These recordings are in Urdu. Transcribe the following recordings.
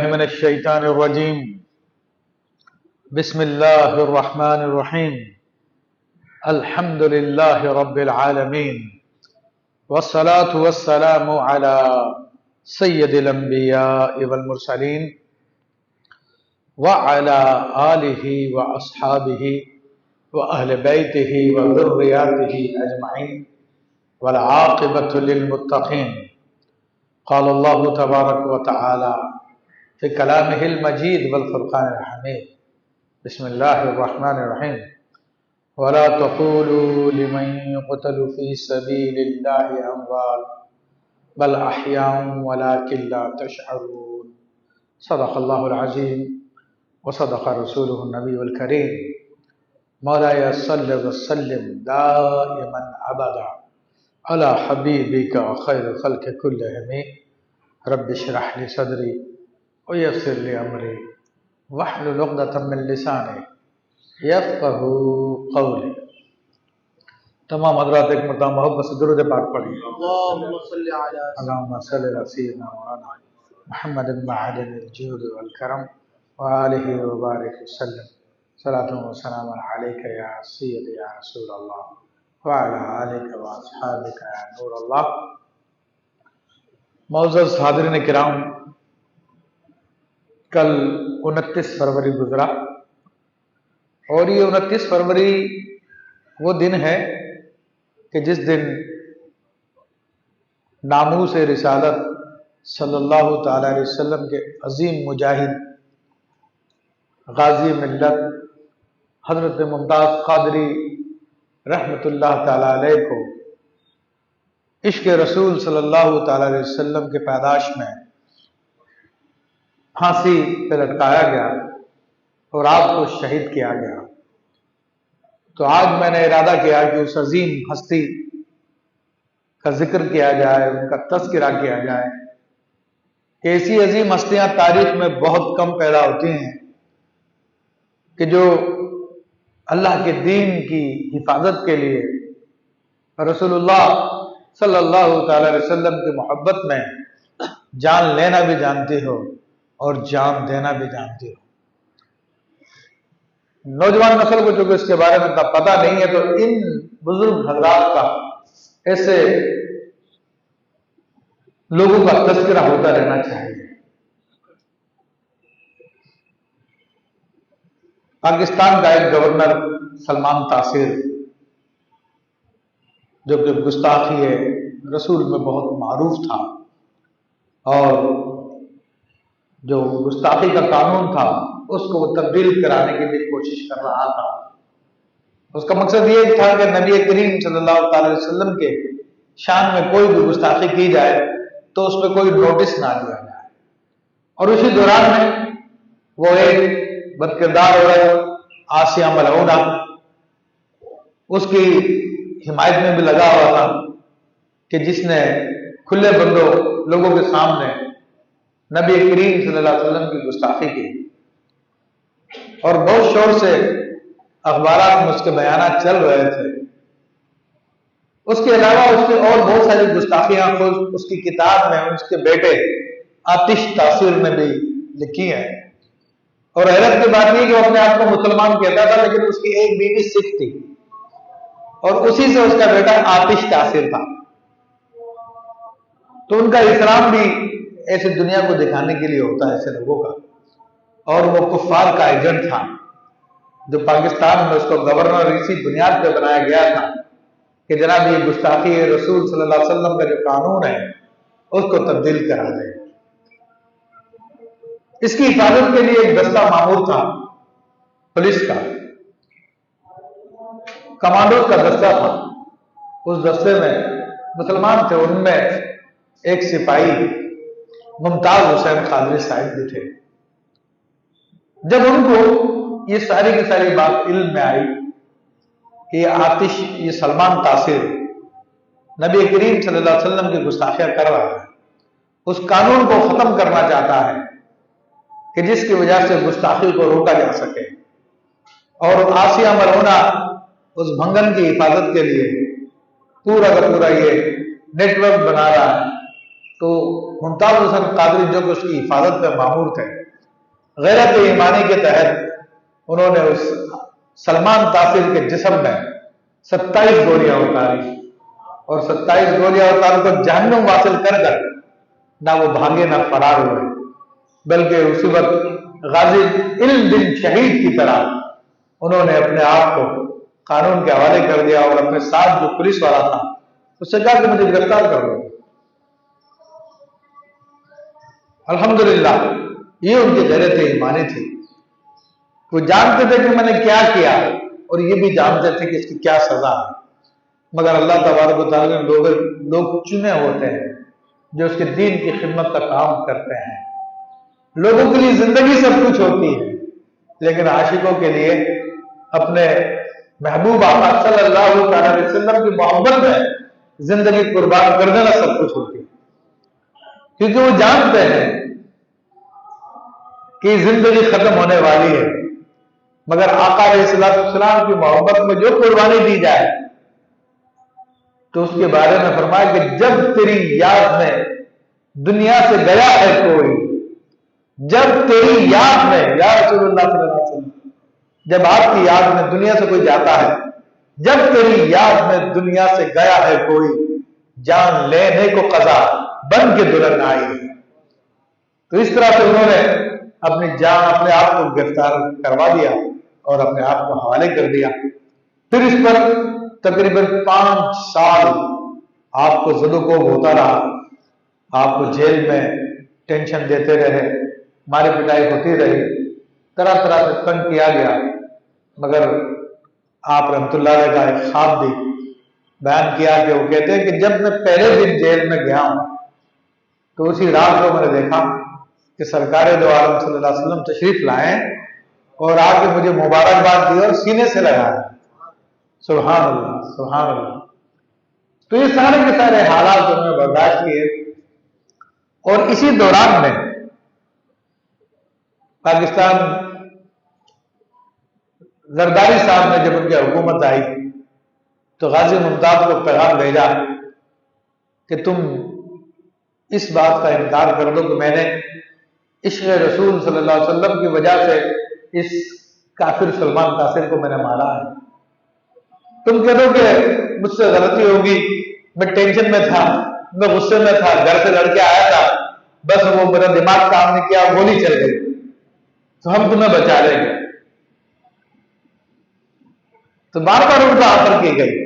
من الشیطان الرجیم بسم اللہ الرحمن الرحیم الحمد للہ رب العالمین والصلاة والسلام على سید الانبیاء والمرسلین وعلى آلہ واصحابہ واہل بیتہ وذریاتہ اجمعین والعاقبۃ للمتقین قال اللہ تبارک وتعالی فی کلامہ المجید والفرقان الحمید بسم اللہ الرحمن الرحیم ولا تقولوا لمن يقتل في سبيل الله اموات بل احياء ولكن لا تشعرون صدق اللہ العظیم وصدق رسوله النبی الکریم مولاي صل وسلم دائما ابدا على حبیبک خیر الخلق كلهم رب اشرح لي صدری ویسر لی امری واحلل عقدۃ من لسانی یفقہوا قولی۔ تمام حضرات ایک مرتبہ محبت سے درود پاک پڑھیں۔ اللہم صل علی سیدنا مولانا محمد معدن الجود والکرم وآلہ وبارک وسلم صلاۃ وسلام علیک یا سید یا رسول اللہ وعلی آلک واصحابک یا نور اللہ۔ معزز حاضرین کرام، کل 29 فروری گزرا اور یہ 29 فروری وہ دن ہے کہ جس دن ناموس رسالت صلی اللہ تعالی علیہ وسلم کے عظیم مجاہد غازی ملت حضرت ممتاز قادری رحمۃ اللہ تعالی علیہ کو عشق رسول صلی اللہ تعالی علیہ وسلم کے پیدائش میں پھانسی پہ لٹکایا گیا اور آپ کو شہید کیا گیا۔ تو آج میں نے ارادہ کیا کہ اس عظیم ہستی کا ذکر کیا جائے، ان کا تذکرہ کیا جائے کہ ایسی عظیم ہستیاں تاریخ میں بہت کم پیدا ہوتی ہیں کہ جو اللہ کے دین کی حفاظت کے لیے رسول اللہ صلی اللہ تعالی علیہ وسلم کی محبت میں جان لینا بھی جانتے ہو اور جان دینا بھی جانتے ہو۔ نوجوان نسل کو چونکہ اس کے بارے میں پتہ نہیں ہے تو ان بزرگ حضرات کا ایسے لوگوں کا تذکرہ ہوتا رہنا چاہیے۔ پاکستان کا ایک گورنر سلمان تاثیر، جو کہ گستاخی رسول میں بہت معروف تھا اور جو گستاخی کا قانون تھا اس کو وہ تبدیل کرانے کی بھی کوشش کر رہا تھا۔ اس کا مقصد یہ تھا کہ نبی کریم صلی اللہ تعالی علیہ وسلم کے شان میں کوئی بھی گستاخی کی جائے تو اس پہ کوئی نوٹس نہ لیا جائے۔ اور اسی دوران میں وہ ایک بدکردار عورت آسیہ ملعونہ اس کی حمایت میں بھی لگا ہوا تھا کہ جس نے کھلے بندوں لوگوں کے سامنے نبی کریم صلی اللہ علیہ وسلم کی گستاخی کی اور بہت شور سے اخبارات میں اس کے بیانات چل رہے تھے۔ اس کے علاوہ اس کے اور بہت ساری گستاخیاں خود اس کی کتاب میں اس کے بیٹے آتش تاثیر نے بھی لکھی ہیں۔ اور حیرت کی بات یہ کہ وہ اپنے آپ کو مسلمان کہتا تھا لیکن اس کی ایک بیوی سکھ تھی اور اسی سے اس کا بیٹا آتش تاثیر تھا۔ تو ان کا احترام بھی ایسے دنیا کو دکھانے کے لیے ہوتا ہے ایسے لوگوں کا، اور وہ کفار کا ایجنٹ تھا جو پاکستان میں اس کو گورنر اسی بنیاد پہ بنایا گیا تھا کہ جناب یہ گستاخی رسول صلی اللہ علیہ وسلم کا جو قانون ہے اس کو تبدیل کرا دے۔ اس کی حفاظت کے لیے ایک دستہ مامور تھا پولیس کا، کمانڈوز کا دستہ تھا۔ اس دستے میں مسلمان تھے، ان میں ایک سپاہی ممتاز حسین قادری صاحب بھی تھے۔ جب ان کو یہ ساری کی ساری بات علم میں آئی کہ یہ سلمان تاثیر نبی کریم صلی اللہ علیہ وسلم کی گستاخیاں کر رہا ہے، اس قانون کو ختم کرنا چاہتا ہے کہ جس کی وجہ سے گستاخی کو روکا جا سکے، اور آسیہ ملعونہ اس بھنگن کی حفاظت کے لیے پورا کا پورا یہ نیٹ ورک بنا رہا ہے تو ممتاز حسن قادری جو کہ اس کی حفاظت پہ مامور تھے، غیرت ایمانی کے تحت انہوں نے اس سلمان تاثر کے جسم میں 27 گولیاں اتاری، اور 27 گولیاں اتار کر جہنم واصل کر کر نہ وہ بھاگے نہ فرار ہوئے، بلکہ اسی وقت غازی علم دن شہید کی طرح انہوں نے اپنے آپ کو قانون کے حوالے کر دیا، اور اپنے ساتھ جو پولیس والا تھا اس سے کہا کہ مجھے گرفتار کر لو۔ الحمدللہ یہ ان کی غیرت ایمانی تھی، وہ جانتے تھے کہ میں نے کیا کیا، اور یہ بھی جانتے تھے کہ اس کی کیا سزا ہے، مگر اللہ تبارک و تعالیٰ نے لوگ چنے ہوتے ہیں جو اس کے دین کی خدمت کا کام کرتے ہیں۔ لوگوں کے لیے زندگی سب کچھ ہوتی ہے، لیکن عاشقوں کے لیے اپنے محبوب آقا صلی اللہ علیہ وسلم کی محبت میں زندگی قربان کر دینا سب کچھ ہوتی ہے، کیونکہ وہ جانتے ہیں کہ زندگی ختم ہونے والی ہے، مگر آقا علیہ السلام کی محبت میں جو قربانی دی جائے تو اس کے بارے میں فرمایا کہ جب تیری یاد میں دنیا سے گیا ہے کوئی، جب تیری یاد میں یا رسول اللہ صلی اللہ علیہ وسلم، جب آپ کی یاد میں دنیا سے کوئی جاتا ہے، جب تیری یاد میں دنیا سے گیا ہے کوئی، جان لینے کو قضا بن کے دلہن آئی ہے۔ تو اس طرح سے انہوں نے اپنی جان اپنے آپ کو گرفتار کروا دیا اور اپنے آپ کو حوالے کر دیا۔ پھر اس پر تقریباً 5 سال آپ کو زد و کوب ہوتا رہا، آپ کو جیل میں ٹینشن دیتے رہے، ماری پٹائی ہوتی رہی، طرح طرح سے تنگ کیا گیا، مگر آپ رحمت اللہ علیہ کا ایک خواب بھی بیان کیا کہ وہ کہتے ہیں کہ جب میں پہلے دن جیل میں گیا ہوں تو اسی رات کو میں نے دیکھا کہ سرکار دو عالم صلی اللہ علیہ وسلم تشریف لائے اور آ کے مجھے مبارکباد دی اور سینے سے لگایا۔ سبحان اللہ سبحان اللہ۔ تو یہ سارے کے سارے حالات انہوں نے برداشت کیے، اور اسی دوران میں پاکستان زرداری صاحب نے جب ان کی حکومت آئی تو غازی ممتاز کو پیغام بھیجا کہ تم اس بات کا انکار کر دو کہ میں نے عشق رسول صلی اللہ علیہ وسلم کی وجہ سے اس کافر سلمان تاثر کو میں نے مارا ہے۔ تم کہہ دو کہ مجھ سے غلطی ہوگی، میں ٹینشن میں تھا، میں غصے میں تھا، گھر سے لڑ کے آیا تھا، بس وہ میرا دماغ کام نہیں کیا، گولی چل گئی، تو ہم تمہیں بچا لیں گے۔ تو بار بار ان کو آفر کی گئی،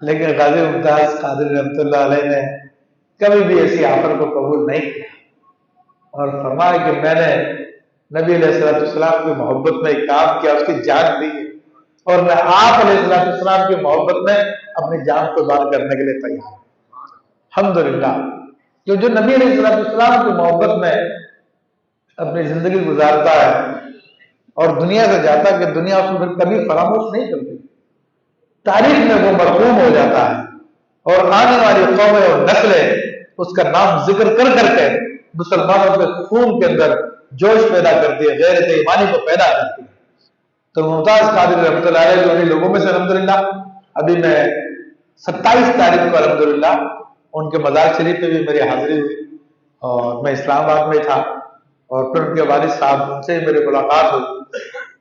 لیکن غازی ممتاز قادری رحمۃ اللہ علیہ نے کبھی بھی ایسی آفر کو قبول نہیں کیا، اور فرمایا کہ میں نے نبی علیہ السلام کی محبت میں ایک کام کیا، اس کی جان دی، اور میں آپ علیہ السلام کی محبت میں اپنی جان قربان کرنے کے لیے تیار ہوں۔ الحمدللہ جو نبی علیہ السلام کی محبت میں اپنی زندگی گزارتا ہے اور دنیا سے جاتا ہے کہ دنیا اس کو کبھی فراموش نہیں کرتی، تاریخ میں وہ مرحوم ہو جاتا ہے، اور آنے والی قومیں اور نسلیں اس کا نام ذکر کر کر کے مسلمانوں کے خون کے اندر جوش پیدا کرتی ہے، غیرت ایمانی کو پیدا کرتی ہے۔ تو ممتاز قادری رحمۃ اللہ علیہ جو انہیں لوگوں میں سے الحمدللہ ابھی میں 27 تاریخ کو الحمدللہ ان کے مزار شریف پہ بھی میری حاضری ہوئی، اور میں اسلام آباد میں تھا، اور پھر ان کے والد صاحب ان سے میری ملاقات ہوئی۔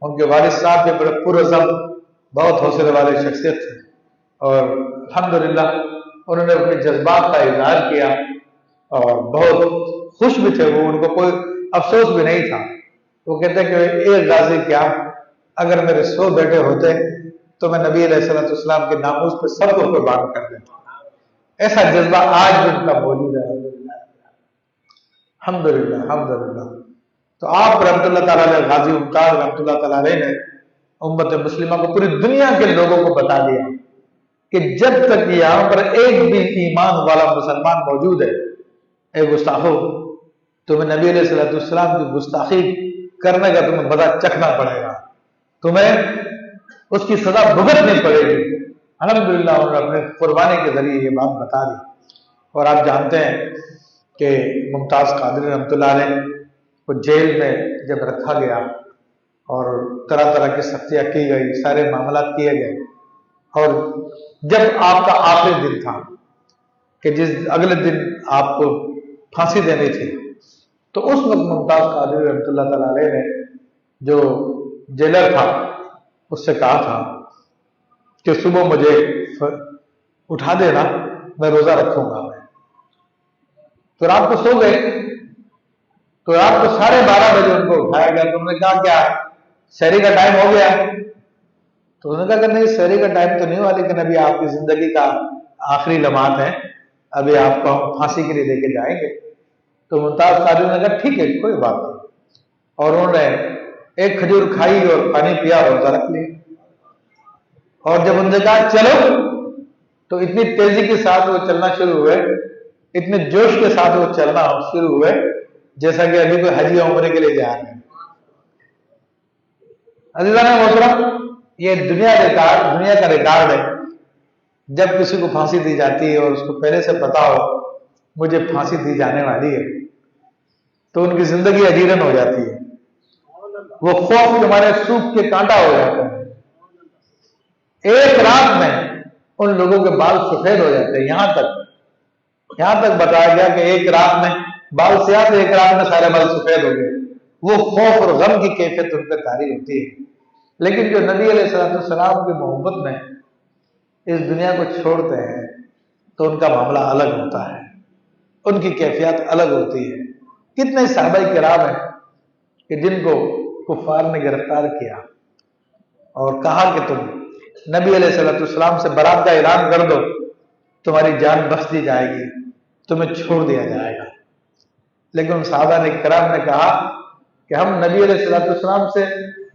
ان کے والد صاحب کے بڑے پرعزم بہت حوصلے والے شخصیت تھے، اور الحمدللہ انہوں نے اپنے جذبات کا اظہار کیا، اور بہت خوش بھی تھے وہ، ان کو کوئی افسوس بھی نہیں تھا۔ وہ کہتے کہ ایک غازی کیا، اگر میرے 100 بیٹے ہوتے تو میں نبی علیہ السلام کے ناموس پہ سب کو قربان کر دیتا۔ ایسا جذبہ آج بھی ان کا موجود ہے الحمدللہ الحمدللہ۔ تو آپ رحمۃ اللہ تعالیٰ علیہ غازی ممتاز رحمۃ اللہ تعالیٰ علیہ نے امت مسلمہ کو، پوری دنیا کے لوگوں کو بتا دیا کہ جب تک یہاں پر ایک بھی ایمان والا مسلمان موجود ہے، اے گستاخو، تمہیں نبی علیہ السلام کی گستاخی کرنے کا تمہیں بدلہ چکھنا پڑے گا، تمہیں اس کی سزا بھگتنی پڑے گی۔ الحمدللہ انہوں نے اپنے قربانی کے ذریعے یہ بات بتا دی۔ اور آپ جانتے ہیں کہ ممتاز قادری رحمۃ اللہ علیہ کو جیل میں جب رکھا گیا اور طرح طرح کی سختیاں کی گئی، سارے معاملات کیے گئے، اور جب آپ کا آخری دن تھا کہ جس اگلے دن آپ کو پھانسی دینی تھی. تو اس وقت ممتاز قادری رحمۃ اللہ تعالی علیہ نے جو جیلر تھا اس سے کہا تھا کہ صبح مجھے اٹھا دینا، میں روزہ رکھوں گا. تو رات کو سو گئے، تو رات کو 12:30 بجے ان کو اٹھایا گیا. تو انہوں نے کہا کیا سحری کا ٹائم ہو گیا؟ تو انہوں نے کہا کہ نہیں، سحری کا ٹائم تو نہیں ہوا، لیکن ابھی آپ کی زندگی کا آخری لمحات ہیں، ابھی آپ کو ہم پھانسی کے لیے لے کے جائیں گے. تو ممتاز قادری نے کہا ٹھیک ہے کوئی بات نہیں، اور انہوں نے ایک کھجور کھائی اور پانی پیا اور روزہ رکھ لیا. اور جب انہوں نے کہا چلو، تو اتنی تیزی کے ساتھ وہ چلنا شروع ہوئے، اتنے جوش کے ساتھ وہ چلنا شروع ہوئے جیسا کہ ابھی کوئی حج یا عمرے کے لیے جا رہے ہیں. عزیزان محترم، یہ دنیا کا ریکارڈ ہے. جب کسی کو پھانسی دی جاتی ہے اور اس کو پہلے سے پتا ہو مجھے پھانسی دی جانے والی ہے، تو ان کی زندگی اجیرن ہو جاتی ہے. وہ خوف کے مارے سوکھ کے کانٹا ہو جاتا ہے. ایک رات میں ان لوگوں کے بال سفید ہو جاتے ہیں. یہاں تک بتایا گیا کہ ایک رات میں بال سیاہ تھے، ایک رات میں سارے بال سفید ہو گئے. وہ خوف اور غم کی کیفیت ان پہ طاری ہوتی ہے. لیکن جو نبی علیہ السلام کی محبت میں اس دنیا کو چھوڑتے ہیں تو ان کا معاملہ الگ ہوتا ہے، ان کی کیفیت الگ ہوتی ہے. کتنے صحابہ کرام ہیں کہ جن کو کفار نے گرفتار کیا اور کہا کہ تم نبی علیہ السلام سے برات کا اعلان کر دو، تمہاری جان بخش دی جائے گی، تمہیں چھوڑ دیا جائے گا. لیکن ان صحابہ نے کرام نے کہا کہ ہم نبی علیہ السلام سے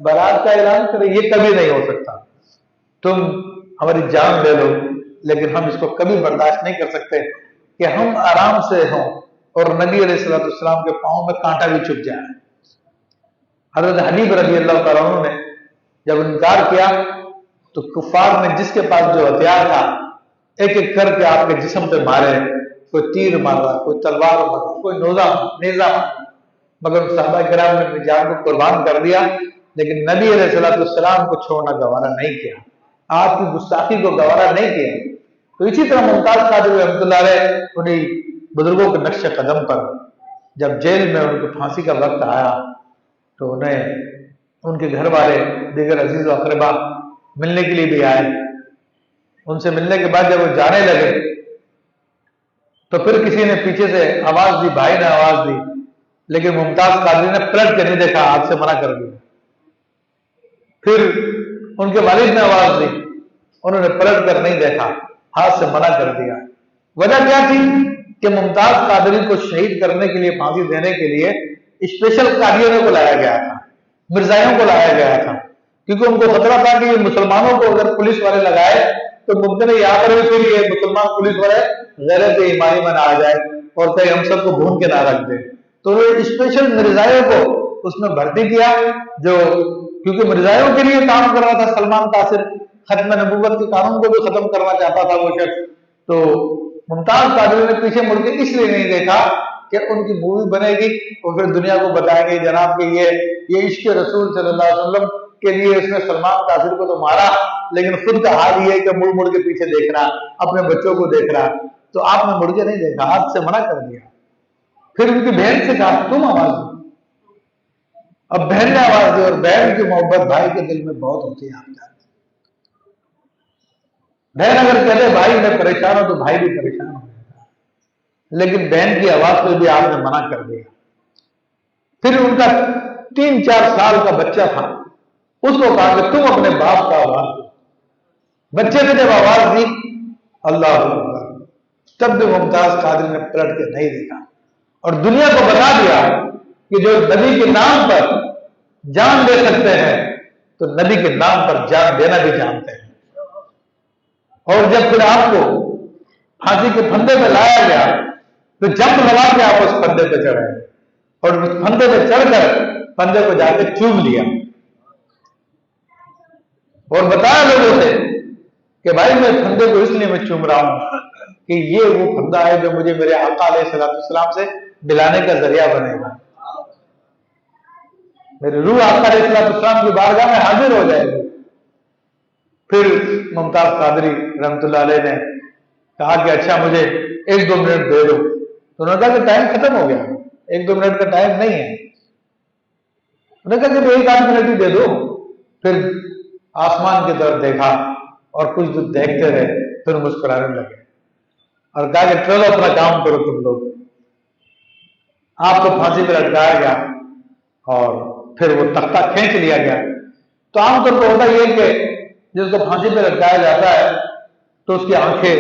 برات کا اعلان کریں، یہ کبھی نہیں ہو سکتا. تم ہماری جان لے لو، لیکن ہم اس کو کبھی برداشت نہیں کر سکتے کہ ہم آرام سے ہوں اور نبی علیہ السلام کے پاؤں میں کانٹا بھی چبھ جائے. حضرت حبیب رضی اللہ تعالیٰ عنہ نے جب انکار کیا تو کفار نے جس کے پاس جو ہتھیار تھا ایک ایک کر کے آپ کے جسم پہ مارے. کوئی تیر مارا، کوئی تلوار مارا، کوئی نیزہ مارا، مگر صحابہ کرام نے اپنی جان کو قربان کر دیا. لیکن نبی علیہ السلام کو چھوڑنا گوارا نہیں کیا، آپ کی گستاخی کو گوارا نہیں کیا. تو اسی طرح ممتاز قادری رحمۃ اللہ علیہ انہیں بزرگوں کے نقش قدم پر جب جیل میں ان کو پھانسی کا وقت آیا تو انہیں ان کے گھر والے دیگر عزیز و اقربا ملنے کے لیے بھی آئے. ان سے ملنے کے بعد جب وہ جانے لگے تو پھر کسی نے پیچھے سے آواز دی، بھائی نے آواز دی، لیکن ممتاز قادری نے پلٹ کے نہیں دیکھا، آپ سے منع کر دیا. پھر ان کے والد نے آواز دی، انہوں نے پلٹ کر نہیں دیکھا، ہاتھ سے منع کر دیا. وجہ کیا تھی کہ ممتاز قادری کو شہید کرنے کے لیے، پھانسی دینے کے لیے اسپیشل قادریوں کو لایا گیا تھا، مرزائیوں کو لایا گیا تھا، کیونکہ ان کو خطرہ تھا کہ یہ مسلمانوں کو اگر پولیس والے لگائے تو ممکن ہے یہاں پر بھی پھر یہ مسلمان پولیس والے غیرت ایمانی میں نہ آ جائے اور کہیں ہم سب کو بھون کے نہ رکھ دے. تو اسپیشل مرزائیوں کو اس میں بھرتی کیا، جو کیونکہ مرزائیوں کے لیے کام کر رہا تھا. سلمان قاصر ختم نبوت کے قانون کو بھی ختم کرنا چاہتا تھا وہ شخص. تو ممتاز قادری نے پیچھے مڑ کے اس لیے نہیں دیکھا کہ ان کی مووی بنے گی اور پھر دنیا کو بتائیں گے جناب کہ یہ عشق رسول صلی اللہ علیہ وسلم کے لیے اس نے سلمان قاصر کو تو مارا، لیکن خود کا حال یہ ہے کہ مڑ کے پیچھے دیکھ رہا، اپنے بچوں کو دیکھ رہا. تو آپ نے مڑ کے نہیں دیکھا، آپ سے منع کر دیا. پھر ان کی بہن سے کہا تم آواز دو. اب بہن نے آواز دی، اور بہن کی محبت بھائی کے دل میں بہت ہوتی ہے. آپ جانتے ہیں بہن اگر کہتے بھائی میں پریشان ہوں تو بھائی بھی پریشان ہو جاتا، لیکن بہن کی آواز پہ بھی آپ نے منع کر دیا. پھر ان کا 3-4 سال کا بچہ تھا، اس کو کہا کہ تم اپنے باپ کا آواز دو. بچے نے جب آواز دی اللہ اکبر، تب بھی ممتاز قادری نے پلٹ کے نہیں دیکھا اور دنیا کو بتا دیا کہ جو نبی کے نام پر جان دے سکتے ہیں تو نبی کے نام پر جان دینا بھی جانتے ہیں. اور جب پھر آپ کو پھانسی کے پھندے پہ لایا گیا تو جب لگا کے آپ اس پھندے پہ چڑھے اور اس پھندے پہ چڑھ کر پھندے کو جا کے چوم لیا اور بتایا لوگوں سے کہ بھائی میں پھندے کو اس لیے میں چوم رہا ہوں کہ یہ وہ پھندا ہے جو مجھے میرے آقا علیہ السلام سے ملانے کا ذریعہ بنے گا. میری روح آقا علیہ السلام کی بارگاہ میں حاضر ہو جائے گی. پھر ممتاز قادری رحمۃ اللہ علیہ نے کہا کہ اچھا مجھے 1-2 منٹ دے دو. تو انہوں نے کہا کہ ٹائم ختم ہو گیا، 1-2 منٹ کا ٹائم نہیں ہے۔ انہوں نے کہا کہ 1-8 منٹ ہی دے دو۔ پھر آسمان کی طرف دیکھا اور کچھ دور دیکھتے رہے، پھر مسکرانے لگے اور کہا کہ چلو اپنا کام کرو تم لوگ۔ آپ کو پھانسی پہ لٹکایا گیا اور پھر وہ تختہ کھینچ لیا گیا۔ تو عام طور پر ہوتا یہ کہ جس کو پھانسی پہ لٹکایا جاتا ہے تو اس کی آنکھیں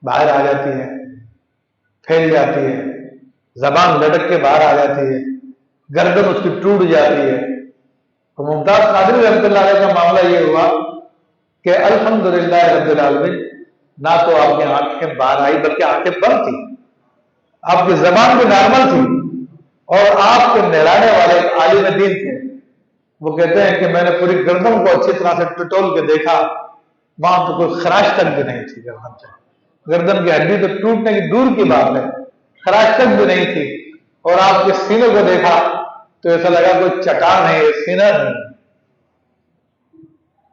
باہر آ جاتی ہیں، پھیل جاتی ہے، زبان لٹک کے باہر آ جاتی ہے، گردن اس کی ٹوٹ جاتی ہے۔ تو ممتاز قادری رحمۃ اللہ علیہ کا معاملہ یہ ہوا کہ الحمدللہ رب العالمین، نہ تو آپ کی آنکھیں باہر آئی بلکہ آنکھیں بند تھی، آپ کی زبان بھی نارمل تھی، اور آپ کے نہلانے والے ایک عالم دین تھے۔ وہ کہتے ہیں کہ میں نے پوری گردن کو اچھی طرح سے ٹٹول کے دیکھا، وہاں تو کوئی خراش تک بھی نہیں تھی گردن سے، گردن کی ہڈی تو ٹوٹنے کی دور کی بات ہے، خراش تک بھی نہیں تھی۔ اور آپ کے سینے کو دیکھا تو ایسا لگا کوئی چٹان ہے، سینہ نہیں۔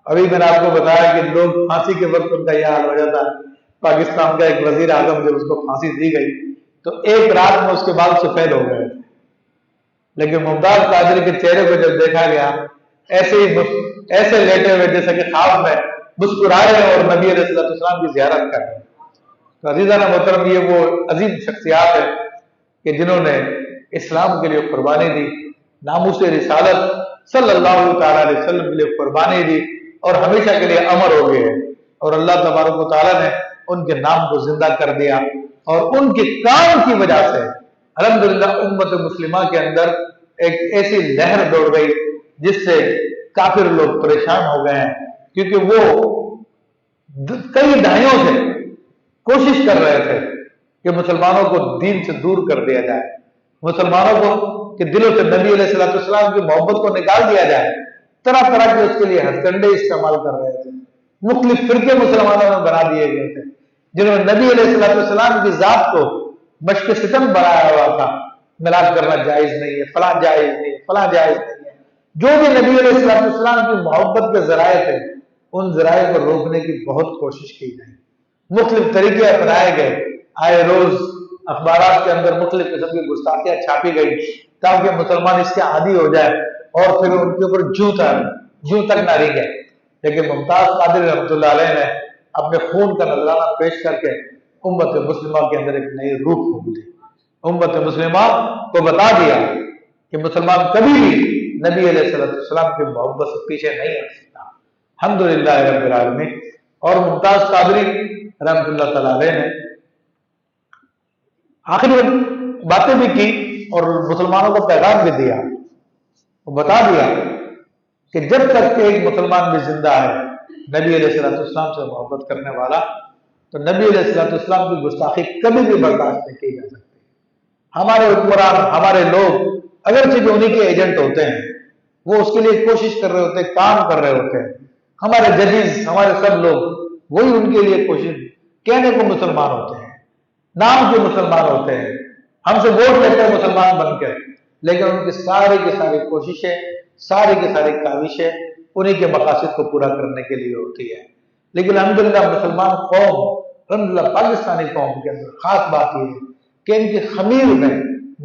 ابھی میں نے آپ کو بتایا کہ لوگ پھانسی کے وقت ان کا یہ حال ہو جاتا ہے۔ پاکستان کا ایک وزیر اعظم جب اس کو پھانسی دی گئی تو ایک رات میں اس کے بال سفید ہو گئے تھے، لیکن ممتاز قادری کے چہرے کو جب دیکھا گیا ایسے لیٹے ہوئے جیسے کہ خواب میں مسکرائے اور نبی علیہ السلام کی زیارت کر رہے ہیں۔ تو عزیزانہ محترم، یہ وہ عظیم شخصیات ہیں کہ جنہوں نے اسلام کے لیے قربانی دی، ناموس رسالت صلی اللہ تعالی علیہ وسلم کے لیے قربانی دی اور ہمیشہ کے لیے امر ہو گئے، اور اللہ تبارک و تعالیٰ نے ان کے نام کو زندہ کر دیا، اور ان کے کام کی وجہ سے الحمدللہ امت مسلمہ کے اندر ایک ایسی لہر دوڑ گئی جس سے کافر لوگ پریشان ہو گئے ہیں، کیونکہ وہ کئی دہائیوں سے کوشش کر رہے تھے کہ مسلمانوں کو دین سے دور کر دیا جائے، مسلمانوں کو کہ دلوں سے نبی علیہ السلام کی محبت کو نکال دیا جائے۔ طرح طرح کے اس کے لیے ہتھ کنڈے استعمال کر رہے تھے، مختلف فرقے مسلمانوں میں بنا دیے گئے تھے، جنہوں نے نبی علیہ السلام کی ذات کو مشق ستم بنایا ہوا تھا، میلاد کرنا جائز نہیں ہے، فلاں جائز نہیں ہے، فلاں جائز نہیں ہے۔ جو بھی نبی علیہ السلام کی محبت کے ذرائع تھے ان ذرائع کو روکنے کی بہت کوشش کی گئی، مختلف طریقے اپنائے گئے، آئے روز اخبارات کے اندر مختلف قسم کی گستاخیاں چھاپی گئی تاکہ مسلمان اس کے عادی ہو جائے اور پھر ان کے اوپر جوں تک نہ رہ گئے۔ لیکن ممتاز قادری رحمۃ اللہ علیہ نے اپنے خون کا نذرانہ پیش کر کے امت مسلمہ کے اندر ایک نئی روح کھول دی، امت مسلمہ کو بتا دیا کہ مسلمان کبھی بھی نبی علیہ السلام کی محبت سے پیچھے نہیں ہٹ سکتا۔ الحمدللہ رب العالمین۔ اور ممتاز قادری رحمۃ اللہ تعالی علیہ نے آخری باتیں بھی کی اور مسلمانوں کو پیغام بھی دیا، وہ بتا دیا کہ جب تک کہ ایک مسلمان بھی زندہ ہے نبی علیہ السلام سے محبت کرنے والا، تو نبی علیہ السلام کی گستاخی کبھی بھی برداشت نہیں کی جا سکتی۔ ہمارے حکمران، ہمارے لوگ اگرچہ جو انہی کے ایجنٹ ہوتے ہیں، وہ اس کے لیے کوشش کر رہے ہوتے ہیں، کام کر رہے ہوتے ہیں، ہمارے ججز، ہمارے سب لوگ وہی ان کے لیے کوشش کہنے کو مسلمان ہوتے ہیں، نام کے مسلمان ہوتے ہیں، ہم سے ووٹ لیتے ہیں مسلمان بن کے، لیکن ان کی ساری کوششیں، ساری کی ساری کاوشیں انہی کے مقاصد کو پورا کرنے کے لیے ہوتی ہے۔ لیکن الحمدللہ مسلمان قوم، الحمدللہ پاکستانی قوم کے اندر خاص بات یہ ہے کہ ان کی خمیر میں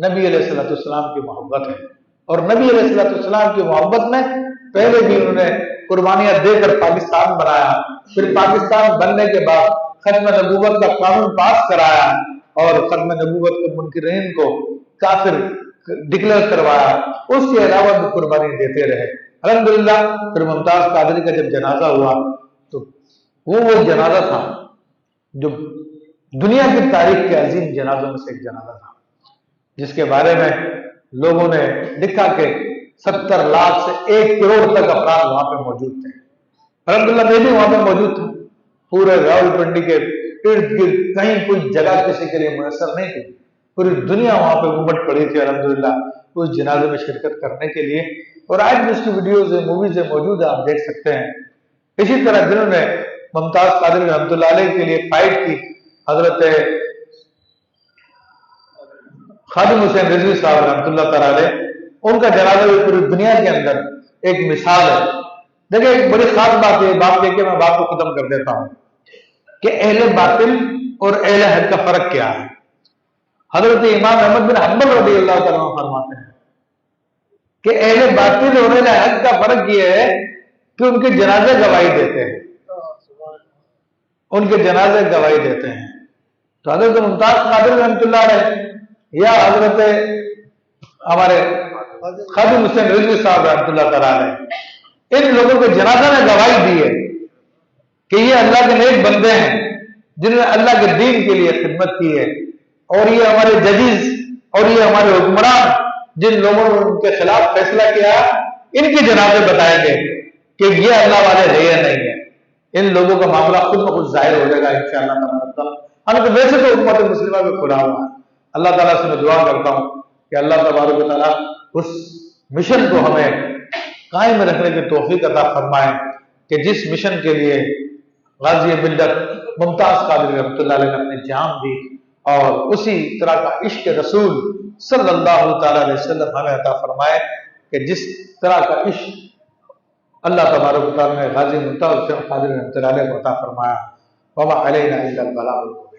نبی علیہ السلام کی محبت ہے، اور نبی علیہ السلام کی محبت میں پہلے بھی انہوں نے قربانیاں دے کر پاکستان بنایا، پھر پاکستان بننے کے بعد ختم نبوت کا قانون پاس کرایا اور ختم نبوت کے منکرین کو کافر ڈکلیئر کروایا، اس کے علاوہ بھی قربانی دیتے رہے۔ الحمدللہ پھر ممتاز قادری کا جب جنازہ ہوا تو وہ جنازہ تھا جو دنیا کی تاریخ کے عظیم جنازوں میں سے ایک جنازہ تھا، جس کے بارے میں لوگوں نے لکھا کہ 70 لاکھ سے 1 کروڑ تک افراد وہاں پہ موجود تھے۔ الحمدللہ میں بھی وہاں پہ موجود تھا، پورے راولپنڈی کے ارد گرد کہیں کوئی جگہ کسی کے لیے میسر نہیں تھی، پوری دنیا وہاں پہ امٹ پڑی تھی الحمدللہ اس جنازے میں شرکت کرنے کے لیے، اور آج بھی اس کی ویڈیوز موویز موجود ہیں، آپ دیکھ سکتے ہیں۔ اسی طرح جنہوں نے ممتاز قادری رحمۃ اللہ علیہ کے لیے فائٹ کی، حضرت خادم حسین رضوی صاحب رحمۃ اللہ تعالی علیہ، ان کا جنازہ بھی پوری دنیا کے اندر ایک مثال ہے۔ دیکھیں ایک بڑی خاص بات ہے، بات کہہ کے میں بات کو ختم کر دیتا ہوں کہ اہل باطل اور اہل حق کا فرق کیا ہے۔ حضرت امام احمد بن حنبل رضی اللہ تعالیٰ عنہ فرماتے ہیں کہ اہل باطل اور اہل حق کا فرق یہ ہے کہ ان کے جنازے گواہی دیتے ہیں، ان کے جنازے گواہی دیتے ہیں۔ تو حضرت ممتاز قادری رحمۃ اللہ علیہ یا حضرت ہمارے خادم حسین رضوی صاحب رحمۃ اللہ تعالیٰ علیہ، ان لوگوں کے جنازہ نے گواہی دی ہے کہ یہ اللہ کے نیک بندے ہیں جنہوں نے اللہ کے دین کے لیے خدمت کی ہے، اور یہ ہمارے ججز اور یہ ہمارے حکمران جن لوگوں نے ان کے خلاف فیصلہ کیا، ان کے جنازے بتائیں گے کہ یہ اللہ والے ہے یا نہیں ہے۔ ان لوگوں کا معاملہ خود بخود ظاہر ہو جائے گا انشاءاللہ تعالیٰ۔ ہم تو ویسے تو امت مسلمہ میں کھلا ہوا ہے، اللہ تعالیٰ سے میں دعا کرتا ہوں کہ اللہ تبارک و تعالیٰ اس مشن کو ہمیں قائم رکھنے کی توفیق عطا فرمائے کہ جس مشن کے لیے غازی ملت ممتاز قادری رحمۃ اللہ علیہ نے اپنی جان دی، اور اسی طرح کا عشق رسول صلی اللہ تعالیٰ علیہ وسلم ہمیں عطا فرمائے کہ جس طرح کا عشق اللہ تبارک و تعالیٰ نے غازی ممتاز حسین قادری رحمۃ اللہ علیہ کو عطا فرمایا۔ وما علینا الا البلاغ المبین۔